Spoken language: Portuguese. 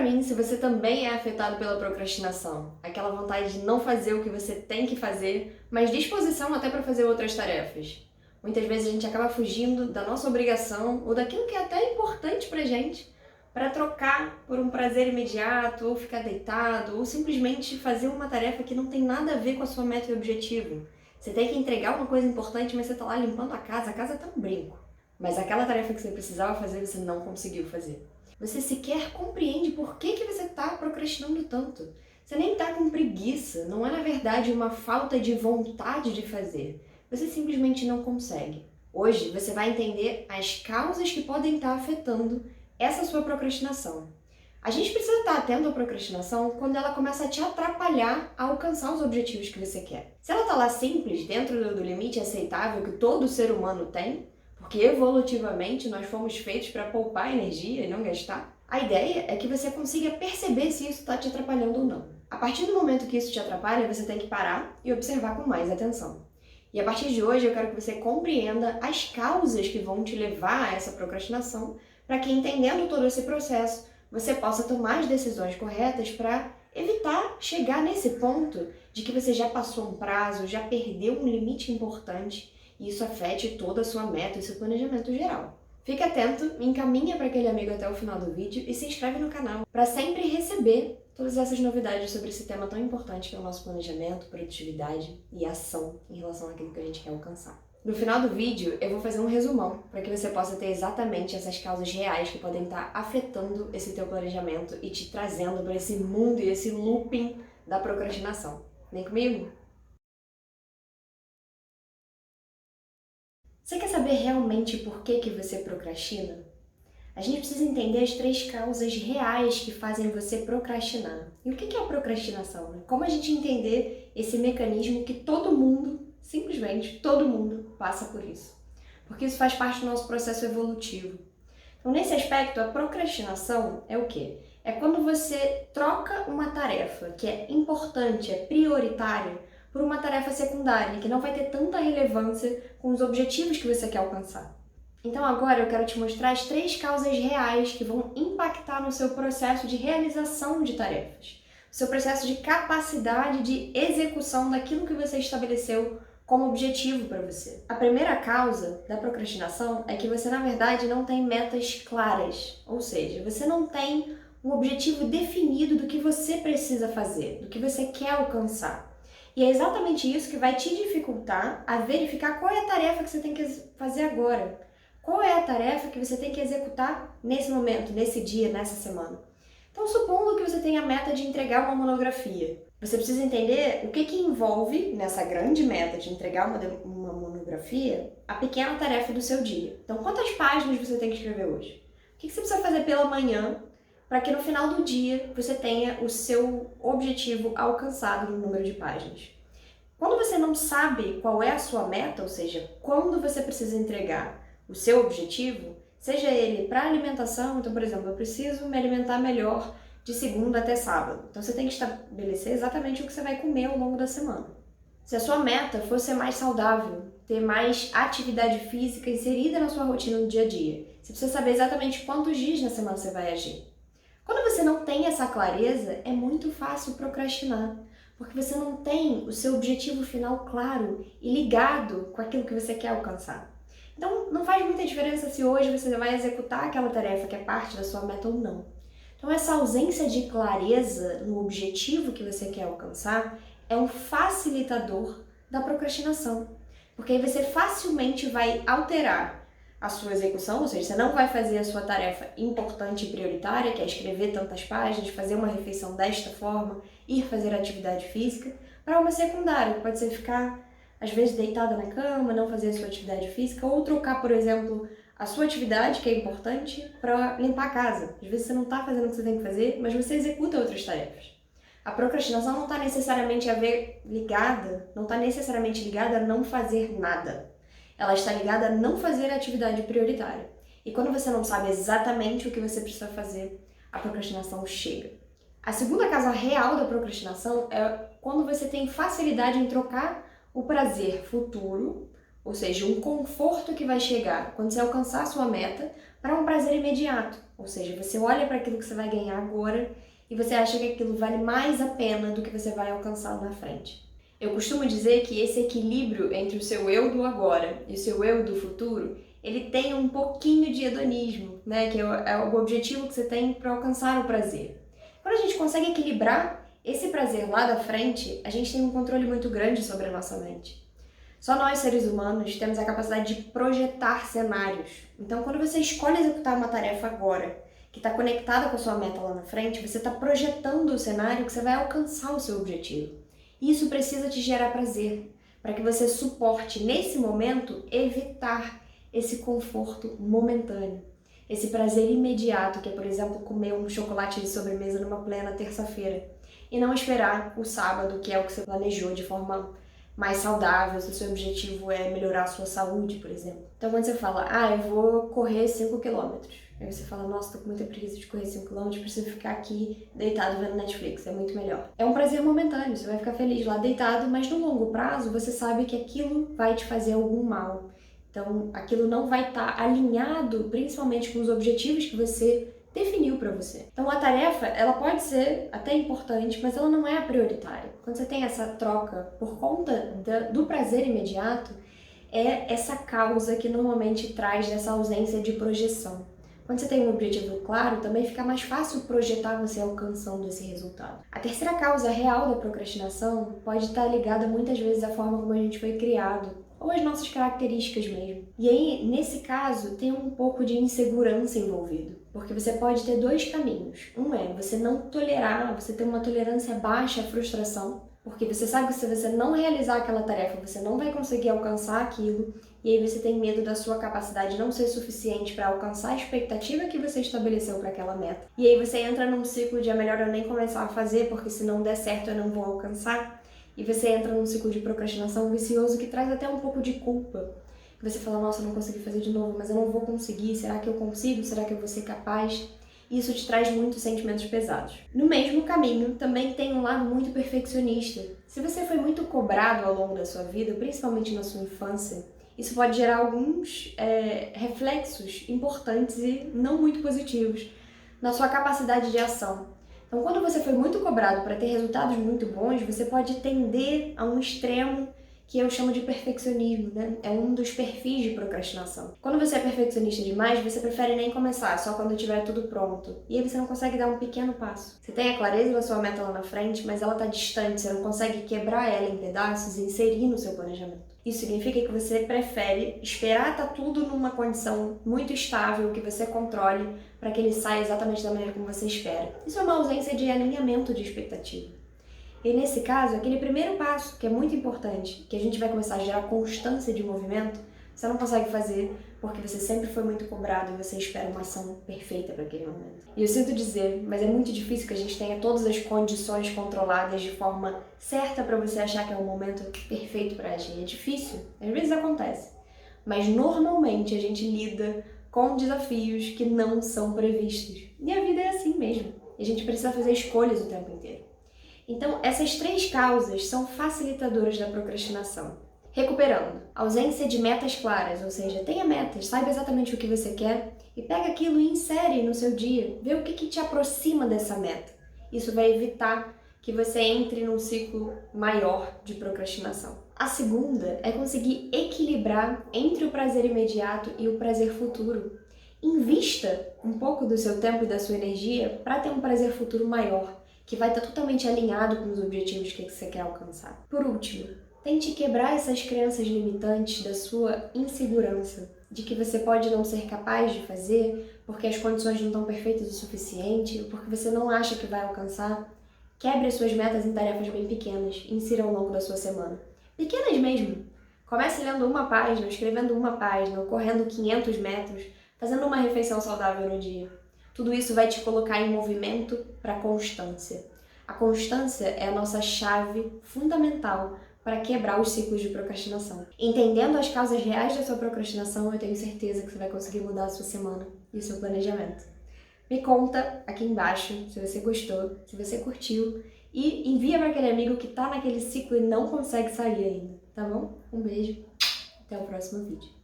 mim se você também é afetado pela procrastinação, aquela vontade de não fazer o que você tem que fazer, mas disposição até para fazer outras tarefas. Muitas vezes a gente acaba fugindo da nossa obrigação ou daquilo que é até importante pra gente para trocar por um prazer imediato, ou ficar deitado, ou simplesmente fazer uma tarefa que não tem nada a ver com a sua meta e objetivo. Você tem que entregar uma coisa importante, mas você tá lá limpando a casa tá um brinco. Mas aquela tarefa que você precisava fazer, você não conseguiu fazer. Você sequer compreende por que você está procrastinando tanto. Você nem está com preguiça, não é na verdade uma falta de vontade de fazer. Você simplesmente não consegue. Hoje você vai entender as causas que podem estar afetando essa sua procrastinação. A gente precisa estar atento à procrastinação quando ela começa a te atrapalhar a alcançar os objetivos que você quer. Se ela está lá simples, dentro do limite aceitável que todo ser humano tem, porque evolutivamente nós fomos feitos para poupar energia e não gastar, a ideia é que você consiga perceber se isso está te atrapalhando ou não. A partir do momento que isso te atrapalha, você tem que parar e observar com mais atenção. E a partir de hoje eu quero que você compreenda as causas que vão te levar a essa procrastinação, para que, entendendo todo esse processo, você possa tomar as decisões corretas para evitar chegar nesse ponto de que você já passou um prazo, já perdeu um limite importante e isso afete toda a sua meta e seu planejamento geral. Fique atento, me encaminha para aquele amigo até o final do vídeo e se inscreve no canal para sempre receber todas essas novidades sobre esse tema tão importante que é o nosso planejamento, produtividade e ação em relação àquilo que a gente quer alcançar. No final do vídeo, eu vou fazer um resumão para que você possa ter exatamente essas causas reais que podem estar afetando esse teu planejamento e te trazendo para esse mundo e esse looping da procrastinação. Vem comigo? Você quer saber realmente por que você procrastina? A gente precisa entender as 3 causas reais que fazem você procrastinar. E o que é a procrastinação? Como a gente entender esse mecanismo que todo mundo, simplesmente todo mundo, passa por isso? Porque isso faz parte do nosso processo evolutivo. Então, nesse aspecto, a procrastinação é o quê? É quando você troca uma tarefa que é importante, é prioritária, por uma tarefa secundária, que não vai ter tanta relevância com os objetivos que você quer alcançar. Então agora eu quero te mostrar as 3 causas reais que vão impactar no seu processo de realização de tarefas, o seu processo de capacidade de execução daquilo que você estabeleceu como objetivo para você. A primeira causa da procrastinação é que você, na verdade, não tem metas claras, ou seja, você não tem um objetivo definido do que você precisa fazer, do que você quer alcançar. E é exatamente isso que vai te dificultar a verificar qual é a tarefa que você tem que fazer agora. Qual é a tarefa que você tem que executar nesse momento, nesse dia, nessa semana? Então, supondo que você tenha a meta de entregar uma monografia. Você precisa entender o que envolve, nessa grande meta de entregar uma monografia, a pequena tarefa do seu dia. Então, quantas páginas você tem que escrever hoje? O que você precisa fazer pela manhã para que no final do dia você tenha o seu objetivo alcançado no número de páginas? Quando você não sabe qual é a sua meta, ou seja, quando você precisa entregar o seu objetivo, seja ele para alimentação, então, por exemplo, eu preciso me alimentar melhor de segunda até sábado. Então, você tem que estabelecer exatamente o que você vai comer ao longo da semana. Se a sua meta for ser mais saudável, ter mais atividade física inserida na sua rotina no dia a dia, você precisa saber exatamente quantos dias na semana você vai agir. Quando você não tem essa clareza, é muito fácil procrastinar, porque você não tem o seu objetivo final claro e ligado com aquilo que você quer alcançar. Então, não faz muita diferença se hoje você vai executar aquela tarefa que é parte da sua meta ou não. Então, essa ausência de clareza no objetivo que você quer alcançar é um facilitador da procrastinação, porque aí você facilmente vai alterar a sua execução, ou seja, você não vai fazer a sua tarefa importante e prioritária, que é escrever tantas páginas, fazer uma refeição desta forma, ir fazer atividade física, para uma secundária, que pode ser ficar, às vezes, deitada na cama, não fazer a sua atividade física, ou trocar, por exemplo, a sua atividade, que é importante, para limpar a casa. Às vezes você não está fazendo o que você tem que fazer, mas você executa outras tarefas. A procrastinação não está necessariamente ligada a não fazer nada. Ela está ligada a não fazer a atividade prioritária. E quando você não sabe exatamente o que você precisa fazer, a procrastinação chega. A segunda causa real da procrastinação é quando você tem facilidade em trocar o prazer futuro, ou seja, um conforto que vai chegar quando você alcançar a sua meta, para um prazer imediato. Ou seja, você olha para aquilo que você vai ganhar agora e você acha que aquilo vale mais a pena do que você vai alcançar lá na frente. Eu costumo dizer que esse equilíbrio entre o seu eu do agora e o seu eu do futuro, ele tem um pouquinho de hedonismo, né? Que é o objetivo que você tem para alcançar o prazer. Quando a gente consegue equilibrar esse prazer lá da frente, a gente tem um controle muito grande sobre a nossa mente. Só nós, seres humanos, temos a capacidade de projetar cenários. Então, quando você escolhe executar uma tarefa agora, que está conectada com a sua meta lá na frente, você está projetando o cenário que você vai alcançar o seu objetivo. E isso precisa te gerar prazer, para que você suporte, nesse momento, evitar esse conforto momentâneo. Esse prazer imediato, que é, por exemplo, comer um chocolate de sobremesa numa plena terça-feira. E não esperar o sábado, que é o que você planejou de forma mais saudável, se o seu objetivo é melhorar a sua saúde, por exemplo. Então, quando você fala, eu vou correr 5 quilômetros. Aí você fala, nossa, tô com muita preguiça de correr 5 km, preciso ficar aqui deitado vendo Netflix, é muito melhor. É um prazer momentâneo, você vai ficar feliz lá deitado, mas no longo prazo você sabe que aquilo vai te fazer algum mal. Então, aquilo não vai estar alinhado, principalmente com os objetivos que você definiu para você. Então, a tarefa, ela pode ser até importante, mas ela não é a prioritária. Quando você tem essa troca por conta do prazer imediato, é essa causa que normalmente traz essa ausência de projeção. Quando você tem um objetivo claro, também fica mais fácil projetar você alcançando esse resultado. A terceira causa real da procrastinação pode estar ligada muitas vezes à forma como a gente foi criado, ou às nossas características mesmo. E aí, nesse caso, tem um pouco de insegurança envolvido, porque você pode ter dois caminhos. Um é você não tolerar, você ter uma tolerância baixa à frustração, porque você sabe que se você não realizar aquela tarefa, você não vai conseguir alcançar aquilo, e aí você tem medo da sua capacidade não ser suficiente para alcançar a expectativa que você estabeleceu para aquela meta. E aí você entra num ciclo de é melhor eu nem começar a fazer, porque se não der certo eu não vou alcançar. E você entra num ciclo de procrastinação vicioso que traz até um pouco de culpa. Você fala, nossa, eu não consegui fazer de novo, mas eu não vou conseguir, será que eu consigo? Será que eu vou ser capaz? Isso te traz muitos sentimentos pesados. No mesmo caminho, também tem um lado muito perfeccionista. Se você foi muito cobrado ao longo da sua vida, principalmente na sua infância, isso pode gerar alguns reflexos importantes e não muito positivos na sua capacidade de ação. Então, quando você foi muito cobrado para ter resultados muito bons, você pode tender a um extremo que eu chamo de perfeccionismo, né? É um dos perfis de procrastinação. Quando você é perfeccionista demais, você prefere nem começar, só quando tiver tudo pronto. E aí você não consegue dar um pequeno passo. Você tem a clareza da sua meta lá na frente, mas ela está distante, você não consegue quebrar ela em pedaços e inserir no seu planejamento. Isso significa que você prefere esperar estar tudo numa condição muito estável, que você controle, para que ele saia exatamente da maneira como você espera. Isso é uma ausência de alinhamento de expectativa. E nesse caso, aquele primeiro passo, que é muito importante, que a gente vai começar a gerar constância de movimento, você não consegue fazer porque você sempre foi muito cobrado e você espera uma ação perfeita para aquele momento. E eu sinto dizer, mas é muito difícil que a gente tenha todas as condições controladas de forma certa para você achar que é o momento perfeito para agir. É difícil, às vezes acontece. Mas normalmente a gente lida com desafios que não são previstos. E a vida é assim mesmo. E a gente precisa fazer escolhas o tempo inteiro. Então, essas três causas são facilitadoras da procrastinação. Recuperando, ausência de metas claras, ou seja, tenha metas, saiba exatamente o que você quer e pega aquilo e insere no seu dia, vê o que te aproxima dessa meta. Isso vai evitar que você entre num ciclo maior de procrastinação. A segunda é conseguir equilibrar entre o prazer imediato e o prazer futuro. Invista um pouco do seu tempo e da sua energia para ter um prazer futuro maior, que vai estar totalmente alinhado com os objetivos que você quer alcançar. Por último, tente quebrar essas crenças limitantes da sua insegurança, de que você pode não ser capaz de fazer porque as condições não estão perfeitas o suficiente, ou porque você não acha que vai alcançar. Quebre as suas metas em tarefas bem pequenas e insira ao longo da sua semana. Pequenas mesmo. Comece lendo uma página, escrevendo uma página, ou correndo 500 metros, fazendo uma refeição saudável no dia. Tudo isso vai te colocar em movimento para a constância. A constância é a nossa chave fundamental para quebrar os ciclos de procrastinação. Entendendo as causas reais da sua procrastinação, eu tenho certeza que você vai conseguir mudar a sua semana e o seu planejamento. Me conta aqui embaixo se você gostou, se você curtiu e envia para aquele amigo que está naquele ciclo e não consegue sair ainda, tá bom? Um beijo, até o próximo vídeo.